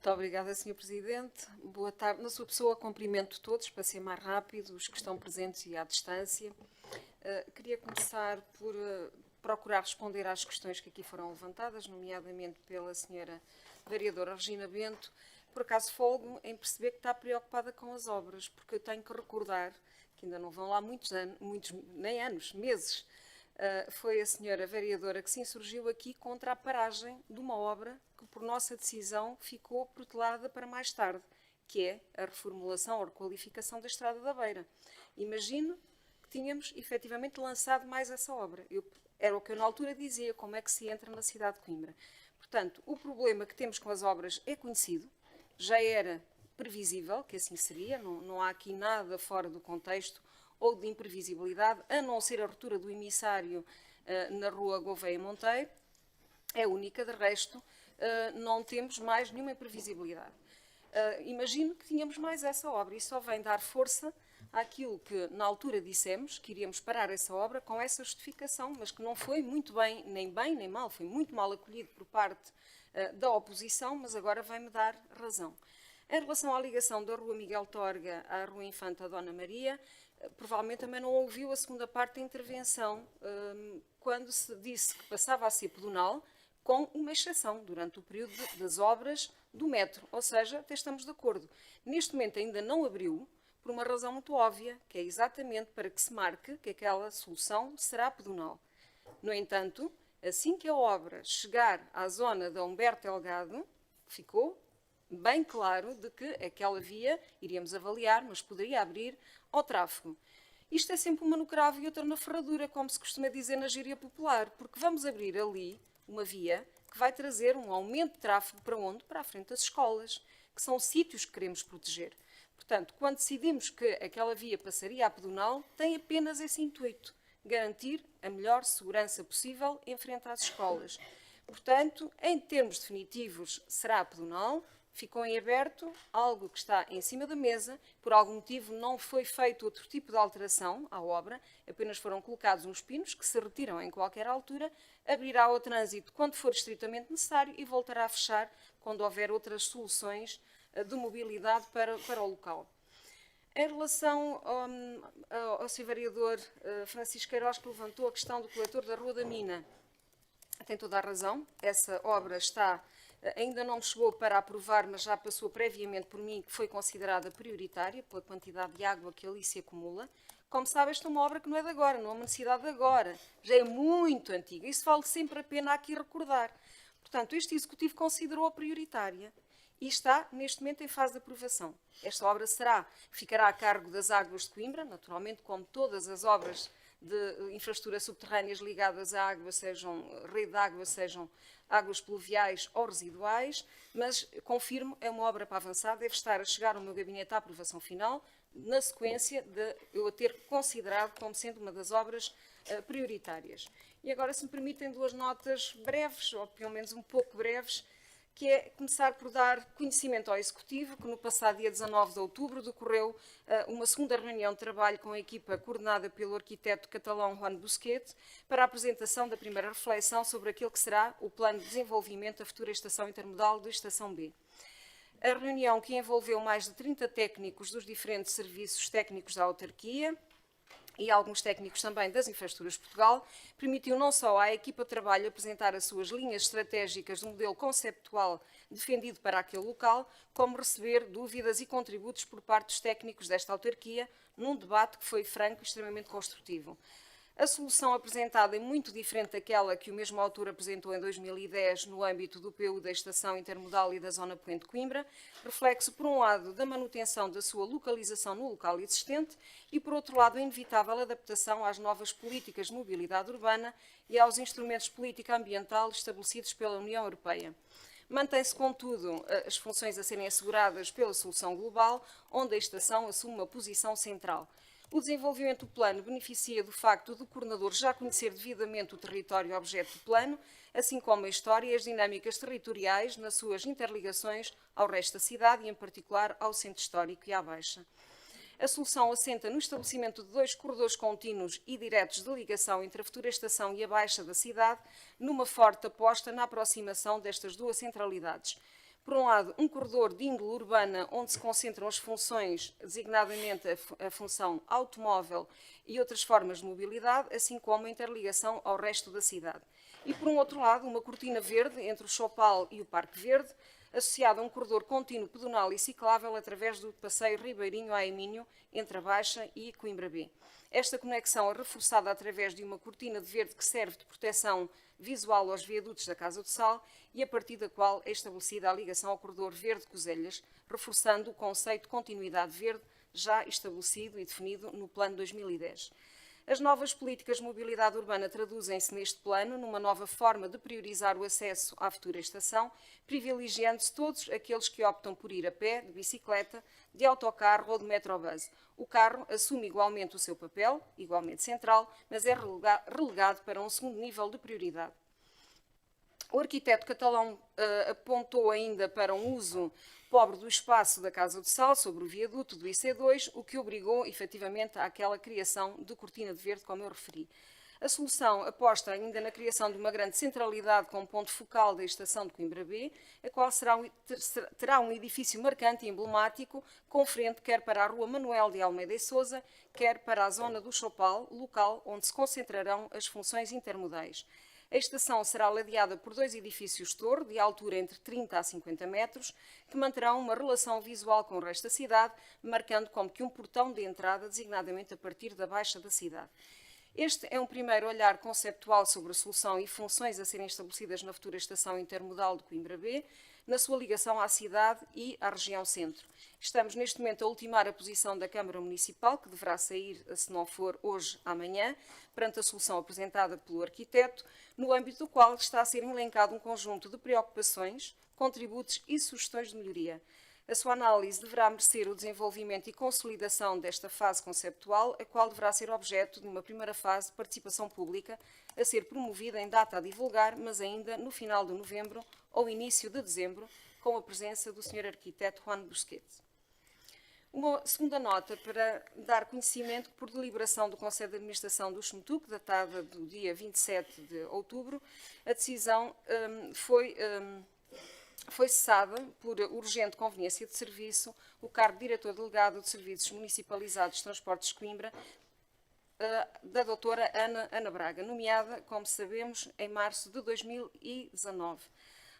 Muito obrigada, Sr. Presidente. Boa tarde. Na sua pessoa, cumprimento todos, para ser mais rápido, os que estão presentes e à distância. Queria começar por procurar responder às questões que aqui foram levantadas, nomeadamente pela Sra. Vereadora Regina Bento. Por acaso folgo em perceber que está preocupada com as obras, porque eu tenho que recordar que ainda não vão lá muitos anos, nem anos, meses. Foi a senhora vereadora que se insurgiu aqui contra a paragem de uma obra que, por nossa decisão, ficou protelada para mais tarde, que é a reformulação ou requalificação da Estrada da Beira. Imagino que tínhamos efetivamente lançado mais essa obra. Era o que eu na altura dizia, como é que se entra na cidade de Coimbra. Portanto, o problema que temos com as obras é conhecido, já era previsível que assim seria, não há aqui nada fora do contexto ou de imprevisibilidade, a não ser a ruptura do emissário na rua Gouveia Monteiro, é única, de resto não temos mais nenhuma imprevisibilidade. Imagino que tínhamos mais essa obra e só vem dar força àquilo que na altura dissemos, que iríamos parar essa obra com essa justificação, mas que não foi muito bem nem mal, foi muito mal acolhido por parte da oposição, mas agora vai-me dar razão. Em relação à ligação da Rua Miguel Torga à Rua Infanta Dona Maria, provavelmente também não ouviu a segunda parte da intervenção, quando se disse que passava a ser pedonal, com uma exceção, durante o período das obras do metro, ou seja, até estamos de acordo. Neste momento ainda não abriu, por uma razão muito óbvia, que é exatamente para que se marque que aquela solução será pedonal. No entanto, assim que a obra chegar à zona da Humberto Delgado, ficou bem claro de que aquela via iríamos avaliar, mas poderia abrir ao tráfego. Isto é sempre uma no cravo e outra na ferradura, como se costuma dizer na gíria popular, porque vamos abrir ali uma via que vai trazer um aumento de tráfego para onde? Para a frente das escolas, que são sítios que queremos proteger. Portanto, quando decidimos que aquela via passaria a pedonal, tem apenas esse intuito, garantir a melhor segurança possível em frente às escolas. Portanto, em termos definitivos, será pedonal. Ficou em aberto algo que está em cima da mesa, por algum motivo não foi feito outro tipo de alteração à obra, apenas foram colocados uns pinos que se retiram em qualquer altura, abrirá ao trânsito quando for estritamente necessário e voltará a fechar quando houver outras soluções de mobilidade para o local. Em relação ao Sr. Vereador Francisco Queiroz, que levantou a questão do coletor da Rua da Mina, tem toda a razão, essa obra ainda não me chegou para aprovar, mas já passou previamente por mim, que foi considerada prioritária pela quantidade de água que ali se acumula. Como sabe, esta é uma obra que não é de agora, não é uma necessidade de agora, já é muito antiga. Isso vale sempre a pena aqui recordar. Portanto, este Executivo considerou-a prioritária e está, neste momento, em fase de aprovação. Esta obra ficará a cargo das Águas de Coimbra, naturalmente, como todas as obras de infraestruturas subterrâneas ligadas à água, sejam rede de água, sejam águas pluviais ou residuais, mas confirmo, é uma obra para avançar, deve estar a chegar ao meu gabinete à aprovação final, na sequência de eu a ter considerado como sendo uma das obras prioritárias. E agora, se me permitem, duas notas breves, ou pelo menos um pouco breves, que é começar por dar conhecimento ao Executivo que no passado dia 19 de outubro decorreu uma segunda reunião de trabalho com a equipa coordenada pelo arquiteto catalão Juan Busquets para a apresentação da primeira reflexão sobre aquilo que será o plano de desenvolvimento da futura estação intermodal da Estação B. A reunião, que envolveu mais de 30 técnicos dos diferentes serviços técnicos da autarquia, e alguns técnicos também das Infraestruturas de Portugal, permitiu não só à equipa de trabalho apresentar as suas linhas estratégicas do modelo conceptual defendido para aquele local, como receber dúvidas e contributos por parte dos técnicos desta autarquia, num debate que foi franco e extremamente construtivo. A solução apresentada é muito diferente daquela que o mesmo autor apresentou em 2010 no âmbito do PU da Estação Intermodal e da Zona Poente de Coimbra, reflexo, por um lado, da manutenção da sua localização no local existente e, por outro lado, a inevitável adaptação às novas políticas de mobilidade urbana e aos instrumentos de política ambiental estabelecidos pela União Europeia. Mantém-se, contudo, as funções a serem asseguradas pela solução global, onde a estação assume uma posição central. O desenvolvimento do plano beneficia do facto do coordenador já conhecer devidamente o território objeto do plano, assim como a história e as dinâmicas territoriais nas suas interligações ao resto da cidade e, em particular, ao centro histórico e à Baixa. A solução assenta no estabelecimento de 2 corredores contínuos e diretos de ligação entre a futura estação e a Baixa da cidade, numa forte aposta na aproximação destas duas centralidades. Por um lado, um corredor de índole urbana onde se concentram as funções, designadamente a função automóvel e outras formas de mobilidade, assim como a interligação ao resto da cidade. E, por um outro lado, uma cortina verde entre o Chopal e o Parque Verde, associada a um corredor contínuo pedonal e ciclável através do passeio Ribeirinho a Minho, entre a Baixa e Coimbra B. Esta conexão é reforçada através de uma cortina de verde que serve de proteção visual aos viadutos da Casa do Sal e a partir da qual é estabelecida a ligação ao corredor verde-Coselhas, reforçando o conceito de continuidade verde já estabelecido e definido no Plano 2010. As novas políticas de mobilidade urbana traduzem-se neste plano numa nova forma de priorizar o acesso à futura estação, privilegiando-se todos aqueles que optam por ir a pé, de bicicleta, de autocarro ou de metrobus. O carro assume igualmente o seu papel, igualmente central, mas é relegado para um segundo nível de prioridade. O arquiteto catalão apontou ainda para um uso pobre do espaço da Casa do Sal sobre o viaduto do IC2, o que obrigou, efetivamente, àquela criação de cortina de verde, como eu referi. A solução aposta ainda na criação de uma grande centralidade como ponto focal da estação de Coimbra B, a qual terá um edifício marcante e emblemático, com frente quer para a rua Manuel de Almeida e Sousa, quer para a zona do Chopal, local onde se concentrarão as funções intermodais. A estação será ladeada por dois edifícios-torre, de altura entre 30 a 50 metros, que manterão uma relação visual com o resto da cidade, marcando como que um portão de entrada, designadamente a partir da baixa da cidade. Este é um primeiro olhar conceptual sobre a solução e funções a serem estabelecidas na futura estação intermodal de Coimbra B, na sua ligação à cidade e à região centro. Estamos neste momento a ultimar a posição da Câmara Municipal, que deverá sair, se não for hoje, amanhã, perante a solução apresentada pelo arquiteto, no âmbito do qual está a ser elencado um conjunto de preocupações, contributos e sugestões de melhoria. A sua análise deverá merecer o desenvolvimento e consolidação desta fase conceptual, a qual deverá ser objeto de uma primeira fase de participação pública, a ser promovida em data a divulgar, mas ainda no final de novembro ou início de dezembro, com a presença do Sr. Arquiteto Juan Busquets. Uma segunda nota para dar conhecimento que, por deliberação do Conselho de Administração do SMTUC, datada do dia 27 de outubro, a decisão foi cessada, por urgente conveniência de serviço, o cargo de Diretor Delegado de Serviços Municipalizados de Transportes de Coimbra, da doutora Ana Braga, nomeada, como sabemos, em março de 2019.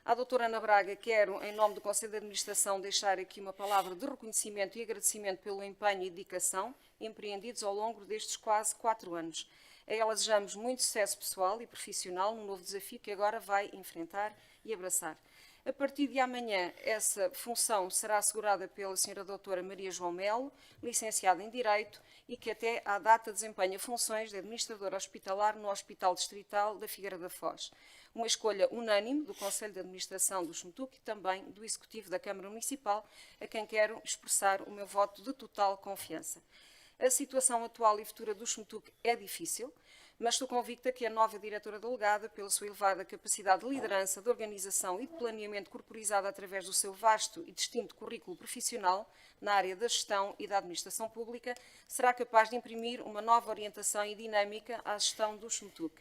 À doutora Ana Braga, quero, em nome do Conselho de Administração, deixar aqui uma palavra de reconhecimento e agradecimento pelo empenho e dedicação empreendidos ao longo destes quase 4 anos. A ela desejamos muito sucesso pessoal e profissional no novo desafio que agora vai enfrentar e abraçar. A partir de amanhã, essa função será assegurada pela Sra. Doutora Maria João Melo, licenciada em Direito, e que até à data desempenha funções de administradora hospitalar no Hospital Distrital da Figueira da Foz. Uma escolha unânime do Conselho de Administração do SMTUC e também do Executivo da Câmara Municipal, a quem quero expressar o meu voto de total confiança. A situação atual e futura do SMTUC é difícil, mas estou convicta que a nova diretora delegada, pela sua elevada capacidade de liderança, de organização e de planeamento corporizada através do seu vasto e distinto currículo profissional na área da gestão e da administração pública, será capaz de imprimir uma nova orientação e dinâmica à gestão do SMTUC.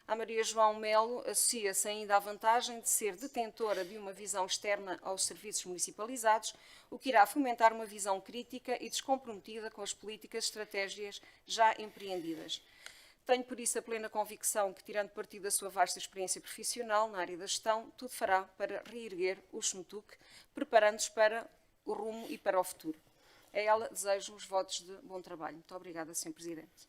A Maria João Melo associa-se ainda à vantagem de ser detentora de uma visão externa aos serviços municipalizados, o que irá fomentar uma visão crítica e descomprometida com as políticas e estratégias já empreendidas. Tenho, por isso, a plena convicção que, tirando partido da sua vasta experiência profissional na área da gestão, tudo fará para reerguer o SMTUC, preparando-nos para o rumo e para o futuro. A ela desejo os votos de bom trabalho. Muito obrigada, Sr. Presidente.